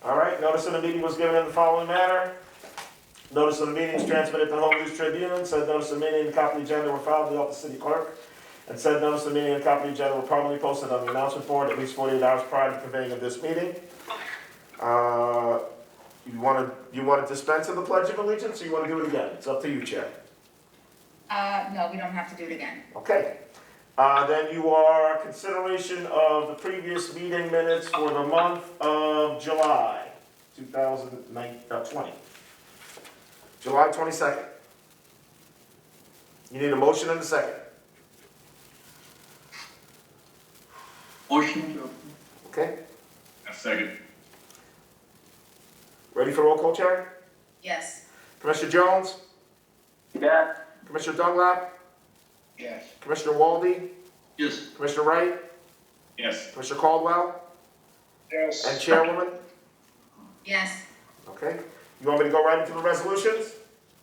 All right, notice of the meeting was given in the following manner. Notice of the meeting is transmitted to the Home News Tribune. Said notice of the meeting and copy of the agenda were filed with the office of the city clerk. And said notice of the meeting and copy of the agenda were properly posted on the announcement board at least 48 hours prior to the convening of this meeting. You want to dispense with the Pledge of Allegiance, or you want to do it again? It's up to you, Chair. No, we don't have to do it again. Okay. Then you are consideration of the previous meeting minutes for the month of July 2020. July 22nd. You need a motion and a second. Motion to approve. Okay. A second. Ready for roll call, Chair? Yes. Commissioner Jones? Yes. Commissioner Dunlap? Yes. Commissioner Walde? Yes. Commissioner Wright? Yes. Commissioner Caldwell? Yes. And Chairwoman? Yes. Okay. You want me to go right into the resolutions?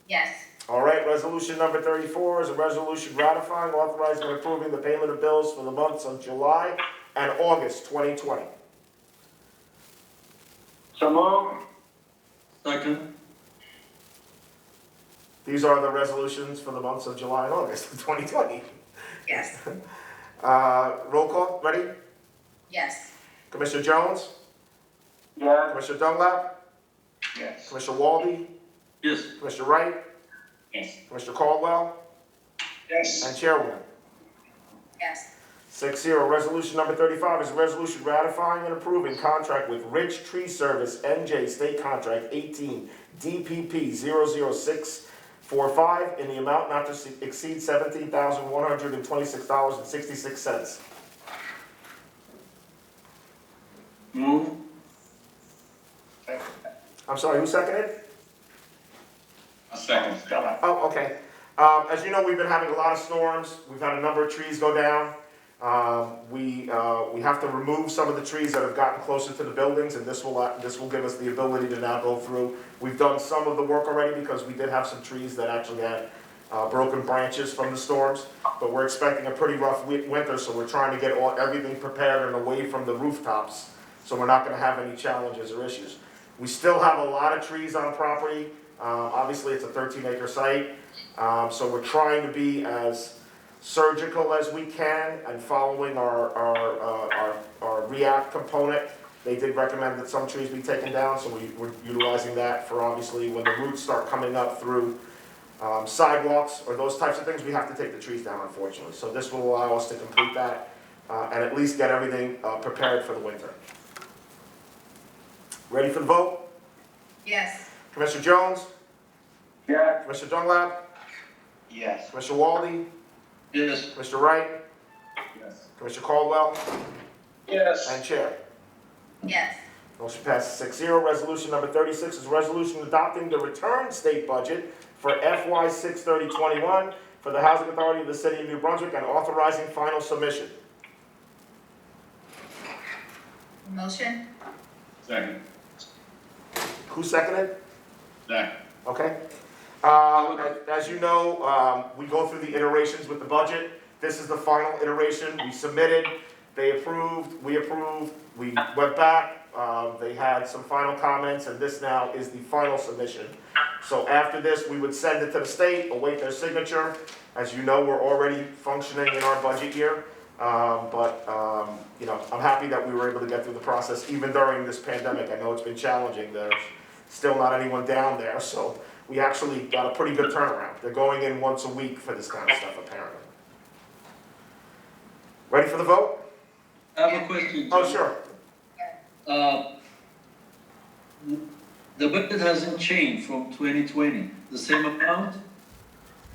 Yes. All right, resolution number 34 is a resolution ratifying, authorizing, and approving the payment of bills for the months of July and August 2020. So moved. Second. These are the resolutions for the months of July and August of 2020. Yes. Roll call, ready? Yes. Commissioner Jones? Yes. Commissioner Dunlap? Yes. Commissioner Walde? Yes. Commissioner Wright? Yes. Commissioner Caldwell? Yes. And Chairwoman? Yes. 6-0. Resolution number 35 is a resolution ratifying and approving contract with Rich Tree Service, NJ State Contract 18, DPP 00645 in the amount not to exceed $17,126.66. Move. I'm sorry, who seconded? A second. Oh, okay. As you know, we've been having a lot of storms. We've had a number of trees go down. We have to remove some of the trees that have gotten closer to the buildings, and this will give us the ability to now go through. We've done some of the work already because we did have some trees that actually had broken branches from the storms, but we're expecting a pretty rough winter, so we're trying to get everything prepared and away from the rooftops, so we're not going to have any challenges or issues. We still have a lot of trees on property. Obviously, it's a 13-acre site, so we're trying to be as surgical as we can and following our REACT component. They did recommend that some trees be taken down, so we're utilizing that for obviously when the roots start coming up through sidewalks or those types of things, we have to take the trees down, unfortunately. So this will allow us to complete that and at least get everything prepared for the winter. Ready for the vote? Yes. Commissioner Jones? Yes. Commissioner Dunlap? Yes. Commissioner Walde? Yes. Commissioner Wright? Yes. Commissioner Caldwell? Yes. And Chair. Yes. Motion passes 6-0. Resolution number 36 is a resolution adopting the return state budget for FY 6/30/21 for the Housing Authority of the City of New Brunswick and authorizing final submission. Motion? Second. Who seconded? Second. Okay. As you know, we go through the iterations with the budget. This is the final iteration. We submitted, they approved, we went back, they had some final comments, and this now is the final submission. So after this, we would send it to the state, await their signature. As you know, we're already functioning in our budget year, you know, I'm happy that we were able to get through the process even during this pandemic. I know it's been challenging. There's still not anyone down there, so we actually got a pretty good turnaround. They're going in once a week for this kind of stuff, apparently. Ready for the vote? I have a question. Oh, sure. The budget hasn't changed from 2020, the same amount?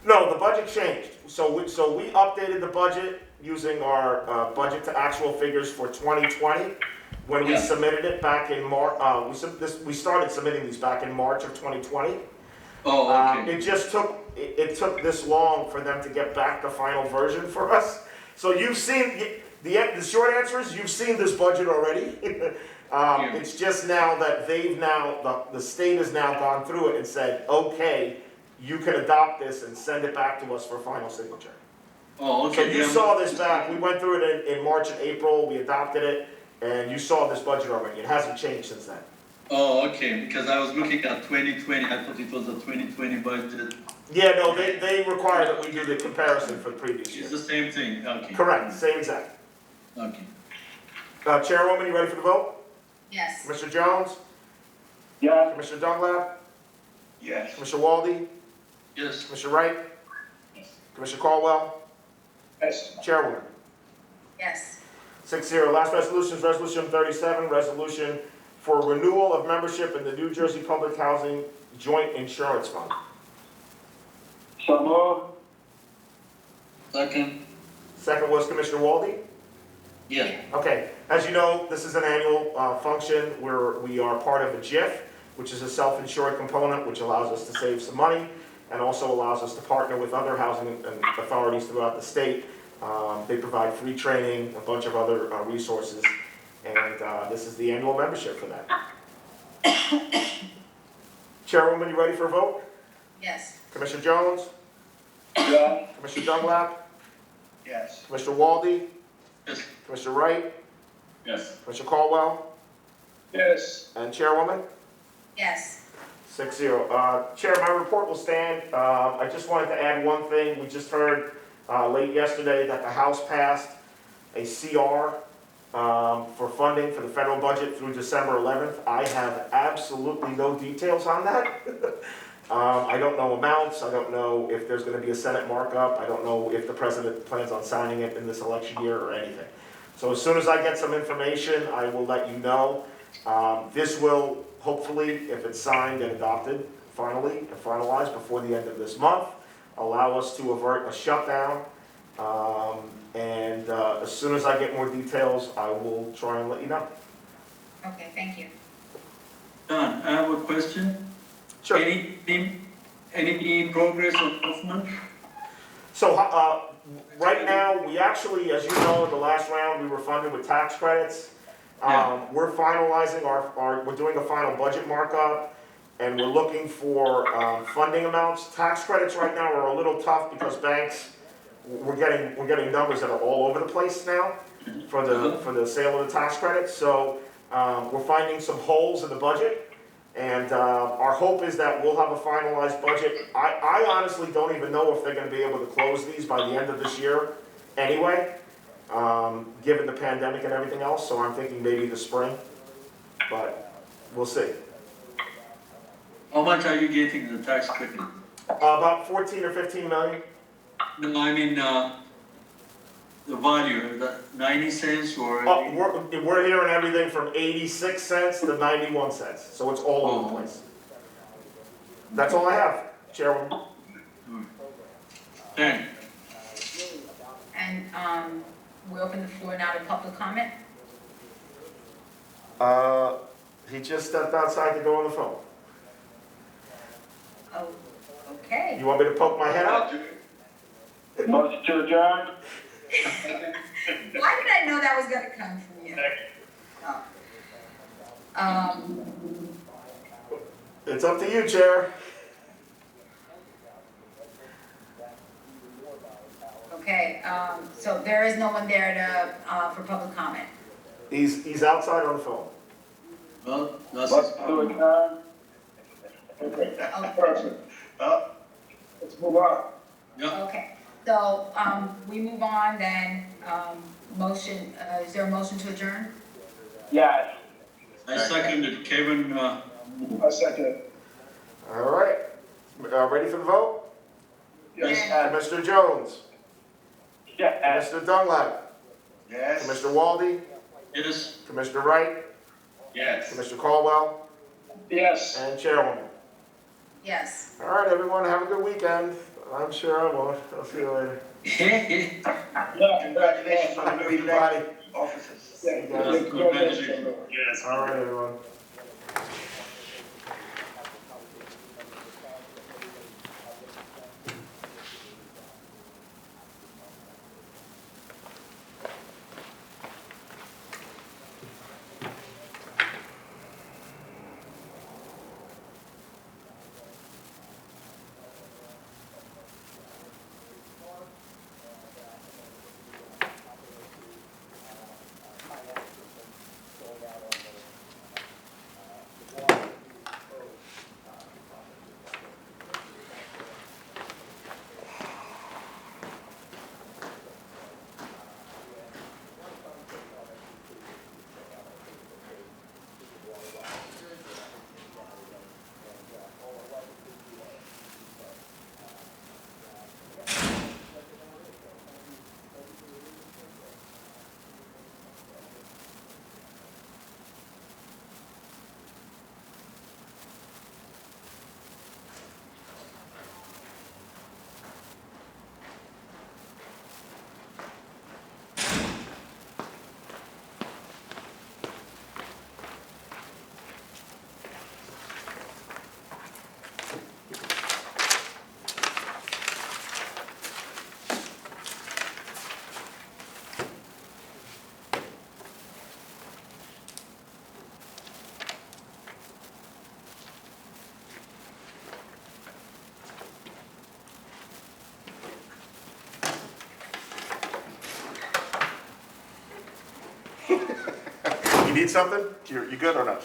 No, the budget changed. So we updated the budget using our budget to actual figures for 2020 when we submitted it back in March. We started submitting these back in March of 2020. Oh, okay. It just took this long for them to get back the final version for us. So you've seen the short answer is you've seen this budget already. It's just now that the state has now gone through it and said, okay, you can adopt this and send it back to us for final signature. Oh, So okay. you saw this back. We went through it in March and April. We adopted it, and you saw this budget already. It hasn't changed since then. Oh, okay, because I was looking at 2020, I thought it was a 2020 budget. Yeah, no, they require that we do the comparison for the previous year. It's the same thing, okay. Correct, same exact. Okay. Chairwoman, you ready for the vote? Yes. Commissioner Jones? Yes. Commissioner Dunlap? Yes. Commissioner Walde? Yes. Commissioner Wright? Yes. Commissioner Caldwell? Yes. Chairwoman? Yes. 6-0. Last resolution is Resolution 37, resolution for renewal of membership in the New Jersey Public Housing Joint Insurance Fund. So moved. Second? Second was Commissioner Walde. Yeah. Okay, as you know, this is an annual function where we are part of a JIF, which is a self-insured component, which allows us to save some money and also allows us to partner with other housing authorities throughout the state. They provide free training, a bunch of other resources, and this is the annual membership for that. Chairwoman, you ready for a vote? Yes. Commissioner Jones? Yes. Commissioner Dunlap? Yes. Commissioner Walde? Yes. Commissioner Wright? Yes. Commissioner Caldwell? Yes. And Chairwoman? Yes. 6-0. Chair, my report will stand. I just wanted to add one thing. We just heard late yesterday that the House passed a CR for funding for the federal budget through December 11th. I have absolutely no details on that. I don't know amounts. I don't know if there's going to be a Senate markup. I don't know if the president plans on signing it in this election year or anything. So as soon as I get some information, I will let you know. This will hopefully, if it's signed and adopted finally and finalized before the end of this month, allow us to avert a shutdown. As soon as I get more details, I will try and let you know. Okay, thank you. Don, I have a question. Sure. Any progress on Hoffman? So, right now, we actually, as you know, in the last round, we were funded with tax credits. We're finalizing we're doing a final budget markup, and we're looking for funding amounts. Tax credits right now are a little tough because banks, we're getting numbers that are all over the place now for the sale of the tax credits. So we're finding some holes in the budget, and our hope is that we'll have a finalized budget. I honestly don't even know if they're going to be able to close these by the end of this year anyway, given the pandemic and everything else. So I'm thinking maybe the spring, but we'll see. How much are you getting the tax credit? About 14 or 15 million. No, I mean, the value, the 90 cents or? Oh, we're hearing everything from 86 cents to 91 cents, so it's all over the place. That's all I have, Chairwoman. Thanks. And we open the floor now to public comment. He just stepped outside to go on the phone. Oh, okay. You want me to poke my head out? Motion to adjourn. Why did I know that was gonna come from you? Oh. It's up to you, Chair. Okay, so there is no one there to, for public comment. He's outside on the phone. Well, that's. Motion to adjourn. Okay. Let's move on. Yeah. Okay, so, we move on then, motion, is there a motion to adjourn? Yes. I seconded Kevin, I second. All right. Ready for the vote? Yes. Commissioner Jones. Yes. Commissioner Dunlap. Yes. Commissioner Walde. yes. Commissioner Wright. Yes. Commissioner Caldwell. Yes. And Chairwoman. Yes. All right, everyone, have a good weekend. I'm sure I won't. I'll see you later. Yeah, congratulations on the new Everybody. officers. Good managing. Yes. All right, everyone. You need something? You good or not?